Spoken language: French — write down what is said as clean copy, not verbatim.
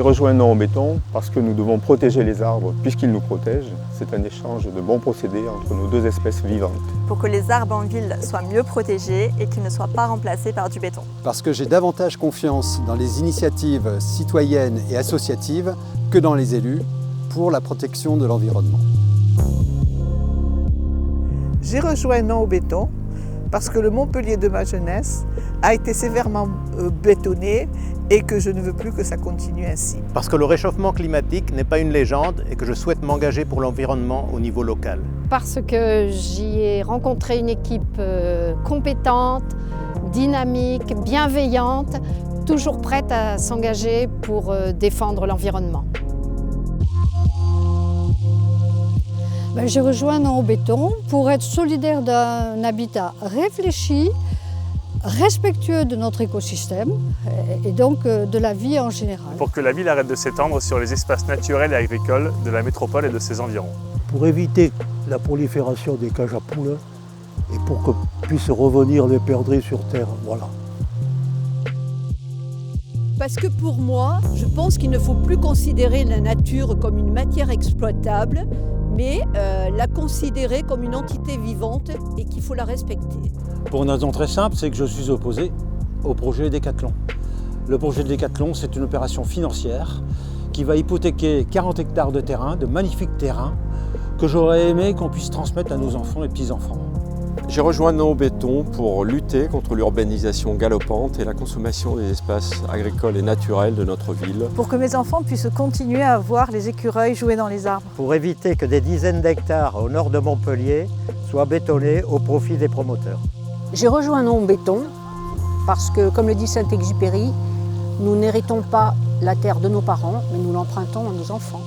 rejoint Non au béton parce que nous devons protéger les arbres puisqu'ils nous protègent. C'est un échange de bons procédés entre nos deux espèces vivantes. Pour que les arbres en ville soient mieux protégés et qu'ils ne soient pas remplacés par du béton. Parce que j'ai davantage confiance dans les initiatives citoyennes et associatives que dans les élus pour la protection de l'environnement. J'ai rejoint Non au béton parce que le Montpellier de ma jeunesse a été sévèrement bétonné et que je ne veux plus que ça continue ainsi. Parce que le réchauffement climatique n'est pas une légende et que je souhaite m'engager pour l'environnement au niveau local. Parce que j'y ai rencontré une équipe compétente, dynamique, bienveillante, toujours prête à s'engager pour défendre l'environnement. J'ai rejoint Non au béton pour être solidaire d'un habitat réfléchi, respectueux de notre écosystème et donc de la vie en général. Pour que la ville arrête de s'étendre sur les espaces naturels et agricoles de la métropole et de ses environs. Pour éviter la prolifération des cages à poules et pour que puissent revenir les perdrix sur terre. Voilà. Parce que pour moi, je pense qu'il ne faut plus considérer la nature comme une matière exploitable, mais la considérer comme une entité vivante et qu'il faut la respecter. Pour une raison très simple, c'est que je suis opposé au projet Décathlon. Le projet de Décathlon, c'est une opération financière qui va hypothéquer 40 hectares de terrain, de magnifiques terrains, que j'aurais aimé qu'on puisse transmettre à nos enfants et petits-enfants. J'ai rejoint Non au béton pour lutter contre l'urbanisation galopante et la consommation des espaces agricoles et naturels de notre ville. Pour que mes enfants puissent continuer à voir les écureuils jouer dans les arbres. Pour éviter que des dizaines d'hectares au nord de Montpellier soient bétonnés au profit des promoteurs. J'ai rejoint Non au béton parce que, comme le dit Saint-Exupéry, nous n'héritons pas la terre de nos parents, mais nous l'empruntons à nos enfants.